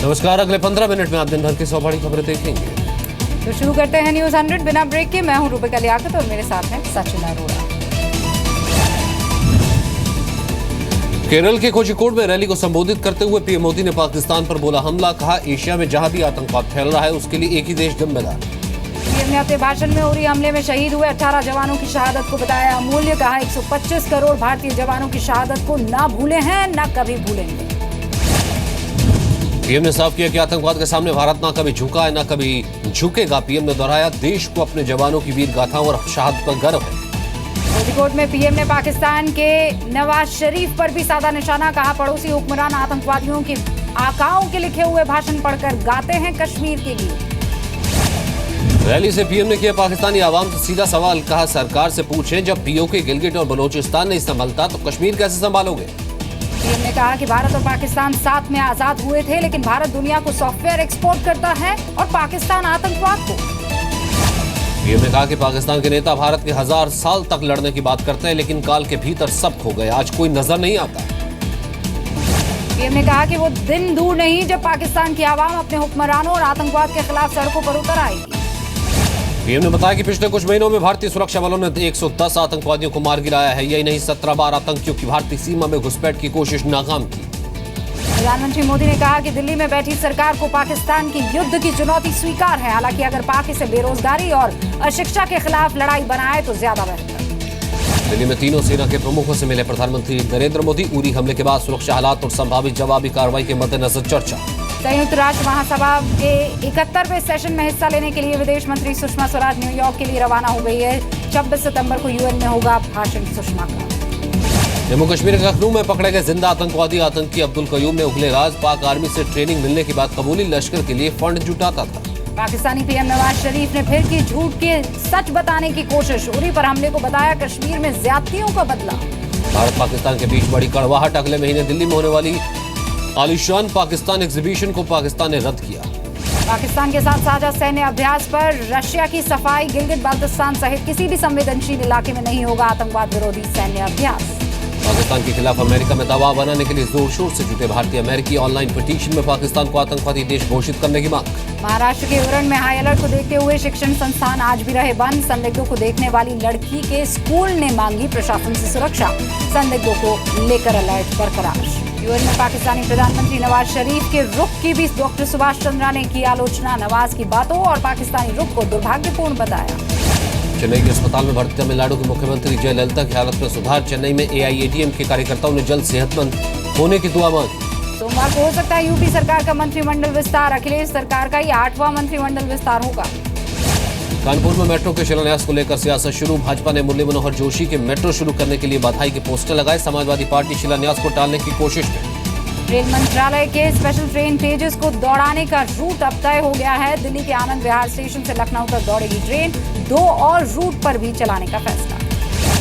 नमस्कार। अगले 15 मिनट में आप दिन भर की 100 बड़ी खबरें देखेंगे। तो शुरू करते हैं न्यूज 100 बिना ब्रेक के। मैं हूं रूबिका लियाकत और मेरे साथ हैं सचिन अरोड़ा। केरल के कोझिकोड में रैली को संबोधित करते हुए पीएम मोदी ने पाकिस्तान पर बोला हमला। कहा एशिया में जहां भी आतंकवाद फैल रहा है उसके लिए एक ही देश जिम्मेदार। पीएम ने अपने भाषण में उरी हमले में शहीद हुए 18 जवानों की शहादत को बताया अमूल्य। कहा 125 करोड़ भारतीय जवानों की शहादत को ना भूले हैं ना कभी भूलेंगे। पीएम ने साफ किया कि आतंकवाद के सामने भारत ना कभी झुका है ना कभी झुकेगा। पीएम ने दोहराया देश को अपने जवानों की वीर गाथाओं और शहादत पर गर्व है। कोझिकोड में पीएम ने पाकिस्तान के नवाज शरीफ पर भी साधा निशाना। कहा पड़ोसी हुक्मरान आतंकवादियों के आकाओं के लिखे हुए भाषण पढ़कर गाते हैं कश्मीर के गीत। रैली से पीएम ने किया पाकिस्तानी आवाम से सीधा सवाल। कहा सरकार से पूछें जब पीओके गिलगिट और बलोचिस्तान नहीं संभलता तो कश्मीर कैसे संभालोगे। पीएम ने कहा कि भारत और पाकिस्तान साथ में आजाद हुए थे लेकिन भारत दुनिया को सॉफ्टवेयर एक्सपोर्ट करता है और पाकिस्तान आतंकवाद को। पीएम ने कहा कि पाकिस्तान के नेता भारत के 1000 साल तक लड़ने की बात करते हैं लेकिन काल के भीतर सब खो गए। आज कोई नजर नहीं आता। पीएम ने कहा कि वो दिन दूर नहीं जब पाकिस्तान की आवाम अपने हुक्मरानों और आतंकवाद के खिलाफ सड़कों पर उतर आएगी। पीएम ने बताया कि पिछले कुछ महीनों में भारतीय सुरक्षा बलों ने 110 आतंकवादियों को मार गिराया है। यही नहीं 17 बार आतंकियों की भारतीय सीमा में घुसपैठ की कोशिश नाकाम की। प्रधानमंत्री मोदी ने कहा कि दिल्ली में बैठी सरकार को पाकिस्तान की युद्ध की चुनौती स्वीकार है। हालांकि अगर पाक इसे बेरोजगारी और अशिक्षा के खिलाफ लड़ाई बनाए तो ज्यादा बेहतर। दिल्ली में तीनों सेना के प्रमुखों से मिले प्रधानमंत्री नरेंद्र मोदी। उरी हमले के बाद सुरक्षा हालात और संभावित जवाबी कार्रवाई के मद्देनजर चर्चा। संयुक्त राष्ट्र महासभा के 71वें सेशन में हिस्सा लेने के लिए विदेश मंत्री सुषमा स्वराज न्यूयॉर्क के लिए रवाना हो गई है। 26 सितंबर को यूएन में होगा भाषण सुषमा का। जम्मू कश्मीर के लखनऊ में पकड़े गए जिंदा आतंकवादी आतंकी अब्दुल कयूम ने उगले राज पाक आर्मी से ट्रेनिंग मिलने के बाद कबूली लश्कर के लिए फंड जुटाता था। पाकिस्तानी पीएम नवाज शरीफ ने फिर की झूठ के सच बताने की कोशिश। उरी पर हमले को बताया कश्मीर में ज्यादतियों का बदला। भारत पाकिस्तान के बीच बड़ी कड़वाहट। अगले महीने दिल्ली में होने वाली आलिशान पाकिस्तान एग्जीबिशन को पाकिस्तान ने रद्द किया। पाकिस्तान के साथ साझा सैन्य अभ्यास पर रशिया की सफाई। गिलगित बाल्टिस्तान सहित किसी भी संवेदनशील इलाके में नहीं होगा आतंकवाद विरोधी सैन्य अभ्यास। पाकिस्तान के खिलाफ अमेरिका में दबाव बनाने के लिए जोर शोर से जुटे भारतीय अमेरिकी। ऑनलाइन पिटीशन में पाकिस्तान को आतंकवादी देश घोषित करने की मांग। महाराष्ट्र के उरण में हाई अलर्ट को देखते हुए शिक्षण संस्थान आज भी रहे बंद। संदिग्धों को देखने वाली लड़की के स्कूल ने मांगी प्रशासन से सुरक्षा। संदिग्धों को लेकर अलर्ट बरकरार। यूएन में पाकिस्तानी प्रधानमंत्री नवाज शरीफ के रुख की भी डॉक्टर सुभाष चंद्रा ने की आलोचना। नवाज की बातों और पाकिस्तानी रुख को दुर्भाग्यपूर्ण बताया। चेन्नई के अस्पताल में भर्ती तमिलनाडु के मुख्यमंत्री जयललिता की हालत में सुधार। चेन्नई में एआईएडीएम के कार्यकर्ताओं ने जल्द सेहतमंद होने की दुआ मांगी। सोमवार को हो सकता है यूपी सरकार का मंत्रिमंडल विस्तार। अखिलेश सरकार का ये 8वां मंत्रिमंडल विस्तार होगा। कानपुर में मेट्रो के शिलान्यास को लेकर सियासत शुरू। भाजपा ने मुरली मनोहर जोशी के मेट्रो शुरू करने के लिए बधाई के पोस्टर लगाए। समाजवादी पार्टी शिलान्यास को टालने की कोशिश में। रेल मंत्रालय के स्पेशल ट्रेन तेजस को दौड़ाने का रूट अब तय हो गया है। दिल्ली के आनंद विहार स्टेशन से लखनऊ तक दौड़ेगी ट्रेन। 2 और रूट पर भी चलाने का फैसला।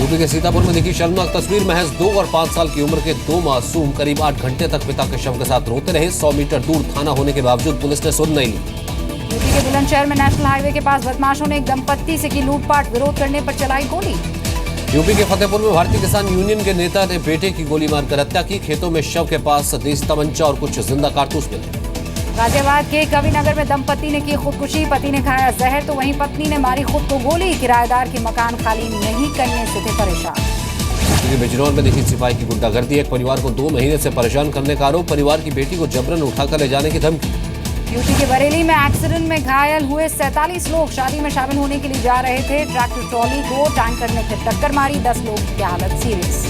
यूपी के सीतापुर में दिखी शर्मनाक तस्वीर। महज 2 और 5 साल की उम्र के 2 मासूम करीब 8 घंटे तक पिता के शव के साथ रोते रहे। 100 मीटर दूर थाना होने के बावजूद पुलिस ने सुन नहीं ली। यूपी के बुलंदशहर में नेशनल हाईवे के पास बदमाशों ने एक दंपत्ति से की लूटपाट। विरोध करने पर चलाई गोली। यूपी के फतेहपुर में भारतीय किसान यूनियन के नेता ने बेटे की गोली मारकर हत्या की। खेतों में शव के पास देसी तमंचा और कुछ जिंदा कारतूस मिले। गाजियाबाद के कविनगर में दंपति ने की खुदकुशी। पति ने खाया जहर तो वहीं पत्नी ने मारी खुद को गोली। किराएदार के मकान खाली नहीं करने से थे परेशान। यूपी के बिजनौर में देखी सिपाही की गुंडागर्दी। एक परिवार को 2 महीने से परेशान करने का आरोप। परिवार की बेटी को जबरन उठाकर ले जाने की धमकी। यूपी के बरेली में एक्सीडेंट में घायल हुए 47 लोग शादी में शामिल होने के लिए जा रहे थे। ट्रैक्टर ट्रॉली को टैंकर ने फिर टक्कर मारी। 10 लोगों की हालत सीरियस।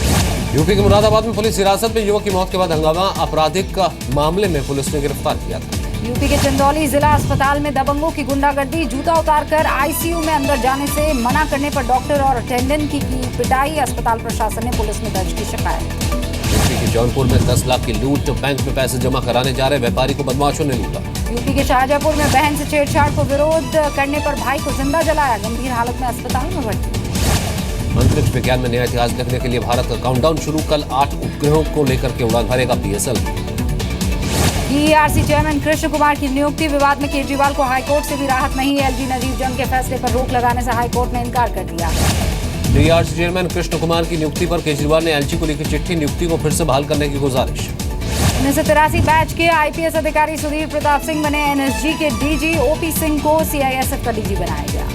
यूपी के मुरादाबाद में पुलिस हिरासत में युवक की मौत के बाद हंगामा। आपराधिक मामले में पुलिस ने गिरफ्तार किया था। यूपी के चंदौली जिला अस्पताल में दबंगों की गुंडागर्दी। जूता उतारकर आईसीयू में अंदर जाने से मना करने पर डॉक्टर और अटेंडेंट की पिटाई। अस्पताल प्रशासन ने पुलिस में दर्ज की शिकायत। यूपी के जौनपुर में 10 लाख की लूट। बैंक में पैसे जमा कराने जा रहे व्यापारी को बदमाशों ने लूटा। यूपी के शाहजहांपुर में बहन से छेड़छाड़ को विरोध करने पर भाई को जिंदा जलाया। गंभीर हालत में अस्पताल में भर्ती। अंतरिक्ष विज्ञान में नया इतिहास लिखने के लिए भारत का काउंटडाउन शुरू। कल 8 उपग्रहों को लेकर के उड़ान भरेगा BSL. DERC chairman Krishna Kumar की नियुक्ति विवाद में केजरीवाल को हाईकोर्ट से भी राहत नहीं। एलजी नजीब जंग के फैसले पर रोक लगाने से हाईकोर्ट ने इनकार कर दिया। डीईआरसी चेयरमैन कृष्ण कुमार की नियुक्ति पर केजरीवाल ने एलजी को लिखी चिट्ठी। नियुक्ति को फिर से बहाल करने की गुजारिश। 1983 बैच के आईपीएस अधिकारी सुधीर प्रताप सिंह बने एनएसजी के डीजी। ओपी सिंह को सीआईएसएफ का डीजी बनाया गया।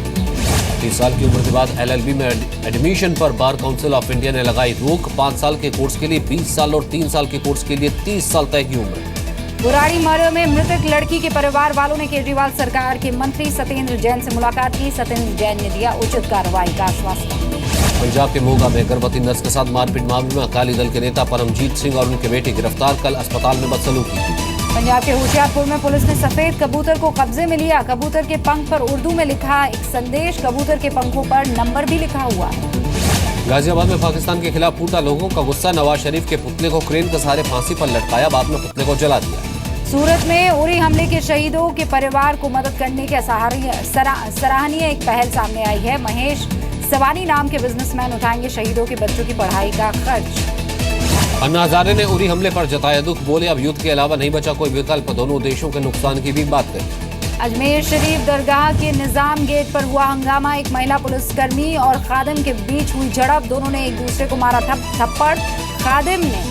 30 साल की उम्र के बाद एलएलबी में एडमिशन पर बार काउंसिल ऑफ इंडिया ने लगाई रोक। 5 साल के कोर्स के लिए 20 साल और 3 साल के कोर्स के लिए 30 साल तय की उम्र। बुराड़ी मर्डर में मृतक लड़की के परिवार वालों ने केजरीवाल सरकार के मंत्री सत्येंद्र जैन से मुलाकात की। सत्येंद्र जैन ने दिया उचित कार्रवाई का आश्वासन। पंजाब के मोगा में गर्भवती नर्स के साथ मारपीट मामले में अकाली दल के नेता परमजीत सिंह और उनके बेटे गिरफ्तार। कल अस्पताल में बदसलूकी। पंजाब के होशियारपुर में पुलिस ने सफेद कबूतर को कब्जे में लिया। कबूतर के पंख पर उर्दू में लिखा एक संदेश। कबूतर के पंखों पर नंबर भी लिखा हुआ है। गाजियाबाद में पाकिस्तान के खिलाफ फूटा लोगों का गुस्सा। नवाज शरीफ के पुतले को क्रेन के सहारे फांसी पर लटकाया, बाद में पुतले को जला दिया। सूरत में उरी हमले के शहीदों के परिवार को मदद करने के सराहनीय एक पहल सामने आई है। महेश सवानी नाम के बिजनेसमैन उठाएंगे शहीदों के बच्चों की पढ़ाई का खर्च। अन्ना हजारे ने उरी हमले पर जताया दुख। बोले अब युद्ध के अलावा नहीं बचा कोई विकल्प। दोनों देशों के नुकसान की भी बात कही। अजमेर शरीफ दरगाह के निजाम गेट पर हुआ हंगामा। एक महिला पुलिसकर्मी और खादिम के बीच हुई झड़प। दोनों ने एक दूसरे को मारा थप्पड़। खादिम ने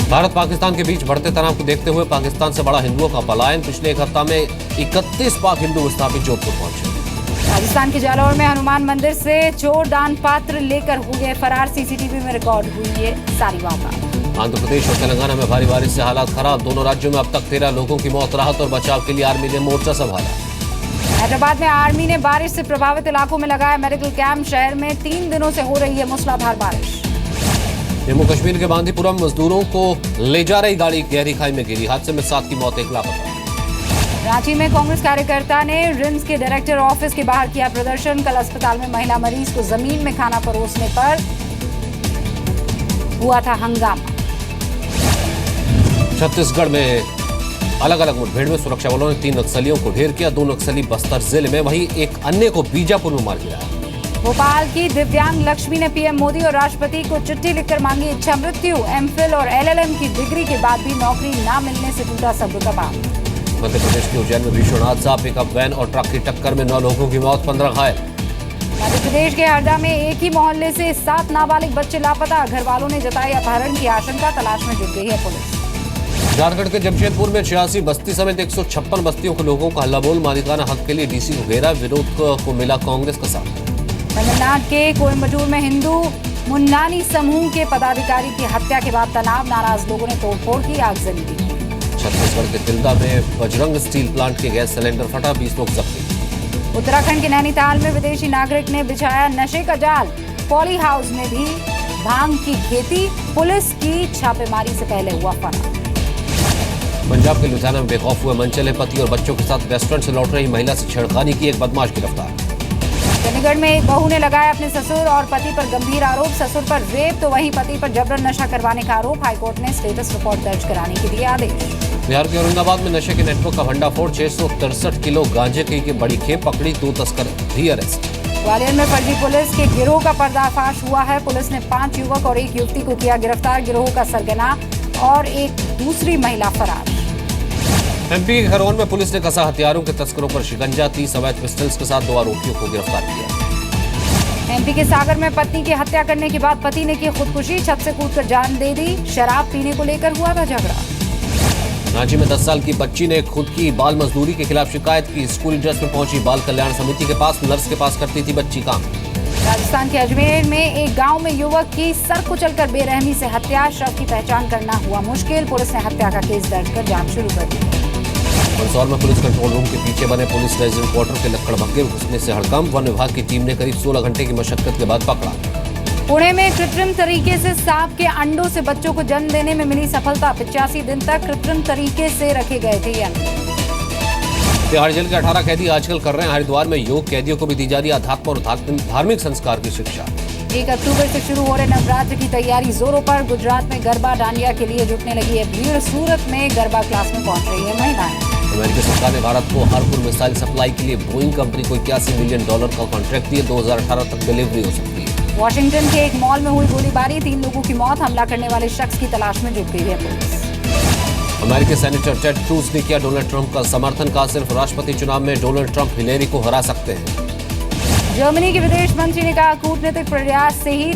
भारत पाकिस्तान के बीच बढ़ते तनाव को देखते हुए पाकिस्तान से बड़ा हिंदुओं का पलायन। पिछले एक हफ्ता में 31 पाक हिंदू विस्थापित जोधपुर पहुंचे। राजस्थान के जालौर में हनुमान मंदिर से चोर दान पात्र लेकर हुए फरार। सीसीटीवी में रिकॉर्ड हुई ये सारी वारदात। आंध्र प्रदेश और तेलंगाना में भारी बारिश से हालात खराब। दोनों राज्यों में अब तक 13 लोगों की मौत। राहत और बचाव के लिए आर्मी ने मोर्चा संभाला। हैदराबाद में आर्मी ने बारिश से प्रभावित इलाकों में लगाया मेडिकल कैंप। शहर में 3 दिनों से हो रही है मूसलाधार बारिश। जम्मू कश्मीर के बांदीपुरम मजदूरों को ले जा रही गाड़ी गहरी खाई में गिरी। हादसे में 7 की मौत, 1 लापता। रांची में कांग्रेस कार्यकर्ता ने रिम्स के डायरेक्टर ऑफिस के बाहर किया प्रदर्शन। कल अस्पताल में महिला मरीज को जमीन में खाना परोसने पर हुआ था हंगामा। छत्तीसगढ़ में अलग अलग मुठभेड़ में सुरक्षा बलों ने 3 नक्सलियों को ढेर किया। 2 नक्सली बस्तर जिले में, वहीं एक अन्य को बीजापुर में मार गिराया। भोपाल की दिव्यांग लक्ष्मी ने पीएम मोदी और राष्ट्रपति को चिट्ठी लिखकर मांगी इच्छा मृत्यु। एमफिल और एलएलएम की डिग्री के बाद भी नौकरी न मिलने से टूटा सब्र का बांध। मध्य प्रदेश के उज्जैन में भीषण हादसा। पिकअप वैन और ट्रक की टक्कर में 9 लोगों की मौत, 15 घायल। मध्य प्रदेश के हरदा में एक ही मोहल्ले से 7 नाबालिग बच्चे लापता। घर वालों ने जताई अपहरण की आशंका। तलाश में जुट गई है पुलिस। झारखंड के जमशेदपुर में 86 बस्ती समेत 156 बस्तियों के लोगों का हल्लाबोल। मालिकाना हक के लिए डीसी को घेरा। विरोध को मिला कांग्रेस का साथ। तमिलनाडु के कोयम्बटूर में हिंदू मुन्नानी समूह के पदाधिकारी की हत्या के बाद तनाव। नाराज लोगों ने तोड़फोड़ की, आगजनी की। छत्तीसगढ़ के तिल्दा में बजरंग स्टील प्लांट के गैस सिलेंडर फटा, 20 लोग जख्मी। उत्तराखंड के नैनीताल में विदेशी नागरिक ने बिछाया नशे का जाल। पॉली हाउस में भी भांग की खेती। पुलिस की छापेमारी से पहले हुआ फरार। पंजाब के लुधियाना में बेखौफ हुए मनचले पति और बच्चों के साथ रेस्टोरेंट से लौट रही महिला से छेड़खानी की। एक बदमाश गिरफ्तार। चंडीगढ़ में एक बहू ने लगाया अपने ससुर और पति पर गंभीर आरोप। ससुर पर रेप तो वहीं पति पर जबरन नशा करवाने का आरोप। हाईकोर्ट ने स्टेटस रिपोर्ट दर्ज कराने के दिए आदेश। बिहार के औरंगाबाद में नशे के नेटवर्क का भंडाफोड़। 663 किलो गांजे की बड़ी खेप पकड़ी। 2 तस्कर भी अरेस्ट। ग्वालियर में फर्जी पुलिस के गिरोह का पर्दाफाश हुआ है। पुलिस ने 5 युवक और 1 युवती को किया गिरफ्तार। गिरोह का सरगना और एक दूसरी महिला फरार। एमपी के खरौन में पुलिस ने कसा हथियारों के तस्करों पर शिकंजा। 30 अवैध पिस्टल्स के साथ 2 आरोपियों को गिरफ्तार किया। एमपी के सागर में पत्नी की हत्या करने के बाद पति ने की खुदकुशी। छत से कूदकर जान दे दी। शराब पीने को लेकर हुआ था झगड़ा। रांची में 10 साल की बच्ची ने खुद की बाल मजदूरी के खिलाफ शिकायत की। स्कूल ड्रेस में पहुंची बाल कल्याण समिति के पास। नर्स के पास करती थी बच्ची काम। राजस्थान के अजमेर में एक गांव में युवक की सर कुचलकर बेरहमी से हत्या। शव की पहचान करना हुआ मुश्किल। पुलिस ने हत्या का केस दर्ज कर जांच शुरू कर दी। मंदसौर में पुलिस कंट्रोल रूम के पीछे बने पुलिस रेजिडेंट क्वार्टर के लक्कड़ भग्गे घुसने से हड़कंप। वन विभाग की टीम ने करीब 16 घंटे की मशक्कत के बाद पकड़ा। पुणे में कृत्रिम तरीके से सांप के अंडों से बच्चों को जन्म देने में मिली सफलता। 85 दिन तक कृत्रिम तरीके से रखे गए थे ये अंडे। तिहाड़ जेल के 18 कैदी आजकल कर रहे हैं हरिद्वार में योग। कैदियों को भी दी जा रही अध्यात्म और धार्मिक संस्कार की शिक्षा। 1 अक्टूबर से शुरू हो रहे नवरात्र की तैयारी जोरों पर। गुजरात में गरबा डांडिया के लिए जुटने लगी है भीड़। सूरत में गरबा क्लास में पहुंच रही है महिलाएं। अमेरिकी सरकार ने भारत को हार्पुर मिसाइल सप्लाई के लिए बोइंग कंपनी को $81 मिलियन का कॉन्ट्रैक्ट दिया। 2018 तक डिलीवरी हो सकती है। वॉशिंगटन के एक मॉल में हुई गोलीबारी। 3 लोगों की मौत। हमला करने वाले शख्स की तलाश में जुट गई है पुलिस। अमेरिकी सेनेटर टेड क्रूज ने किया डोनाल्ड ट्रंप का समर्थन। कहा सिर्फ राष्ट्रपति चुनाव में डोनाल्ड ट्रंप हिलेरी को हरा सकते हैं। जर्मनी के विदेश मंत्री ने कहा, कूटनीतिक प्रयास से ही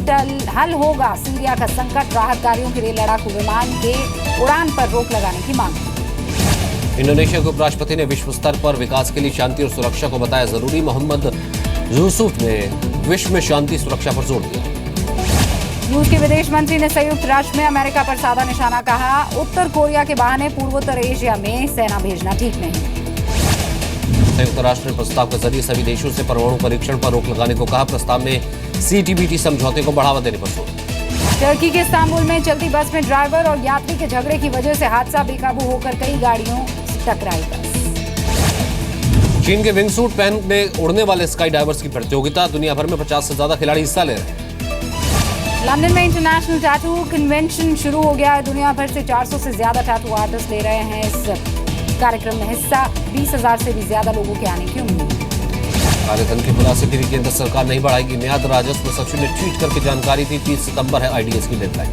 हल होगा सीरिया का संकट। राहत कार्यों के लिए लड़ाकू विमान के उड़ान पर रोक लगाने की मांग। इंडोनेशिया के उपराष्ट्रपति ने विश्व स्तर पर विकास के लिए शांति और सुरक्षा को बताया जरूरी। मोहम्मद यूसुफ ने विश्व में शांति सुरक्षा पर जोर दिया। रूस के विदेश मंत्री ने संयुक्त राष्ट्र में अमेरिका पर साधा निशाना। कहा, उत्तर कोरिया के बहाने पूर्वोत्तर एशिया में सेना भेजना ठीक नहीं। संयुक्त राष्ट्र ने प्रस्ताव के जरिए सभी देशों से परमाणु परीक्षण पर रोक लगाने को कहा। प्रस्ताव में CTBT समझौते को बढ़ावा देने पर जोर। टर्की के इस्तांबुल में चलती बस में ड्राइवर और यात्री के झगड़े की वजह से हादसा। बेकाबू होकर कई गाड़ियों से टकराई बस। चीन के विंगसूट पहन में उड़ने वाले स्काई डाइवर्स की प्रतियोगिता। दुनिया भर में 50 से ज्यादा खिलाड़ी हिस्सा ले रहे हैं। लंदन में इंटरनेशनल टैटू कन्वेंशन शुरू हो गया है। दुनिया भर से 400 से ज्यादा टैटू आर्टिस्ट ले रहे हैं इस कार्यक्रम में हिस्सा। 20,000 से भी ज्यादा लोगों के आने की उम्मीद। काले धन के खुलासे के लिए केंद्र सरकार नहीं बढ़ाएगी म्याद। राजस्व सचिव ने ट्वीट करके जानकारी दी। 30 सितंबर है IDS की डेडलाइन।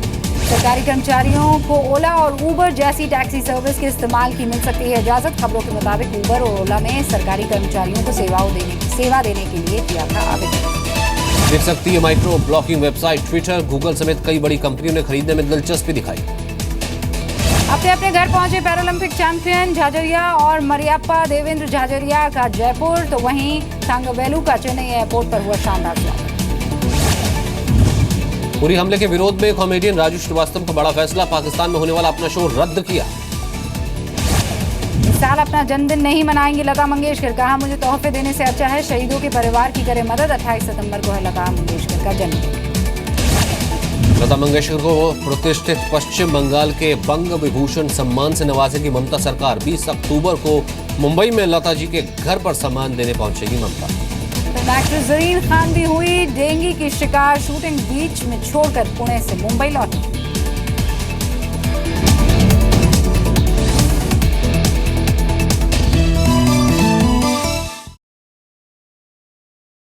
सरकारी कर्मचारियों को ओला और उबर जैसी टैक्सी सर्विस के इस्तेमाल की मिल सकती है इजाजत। खबरों के मुताबिक उबर और ओला में सरकारी कर्मचारियों को सेवा देने के लिए किया था आवेदन। देख सकती है micro blogging website Twitter, Google समेत कई बड़ी कंपनियों ने खरीदने में दिलचस्पी दिखाई। अपने अपने घर पहुंचे पैरालंपिक चैंपियन झाझरिया और मरियप्पा। देवेंद्र झाझरिया का जयपुर तो वहीं थांगवेलु का चेन्नई एयरपोर्ट पर हुआ शानदार स्वागत। उरी हमले के विरोध में कॉमेडियन राजू श्रीवास्तव का बड़ा फैसला। पाकिस्तान में होने वाला अपना शो रद्द किया। इस साल अपना जन्मदिन नहीं मनाएंगी लता मंगेशकर। कहा, मुझे तोहफे देने से अच्छा है शहीदों के परिवार की करे मदद। 28 सितंबर को है लता मंगेशकर का जन्मदिन। लता मंगेशकर को प्रतिष्ठित पश्चिम बंगाल के बंग विभूषण सम्मान से नवाजेगी ममता सरकार। 20 अक्टूबर को मुंबई में लता जी के घर पर सम्मान देने पहुंचेगी ममता। एक्ट्रेस ज़रीन खान भी हुई डेंगू की शिकार। शूटिंग बीच में छोड़कर पुणे से मुंबई लौटी।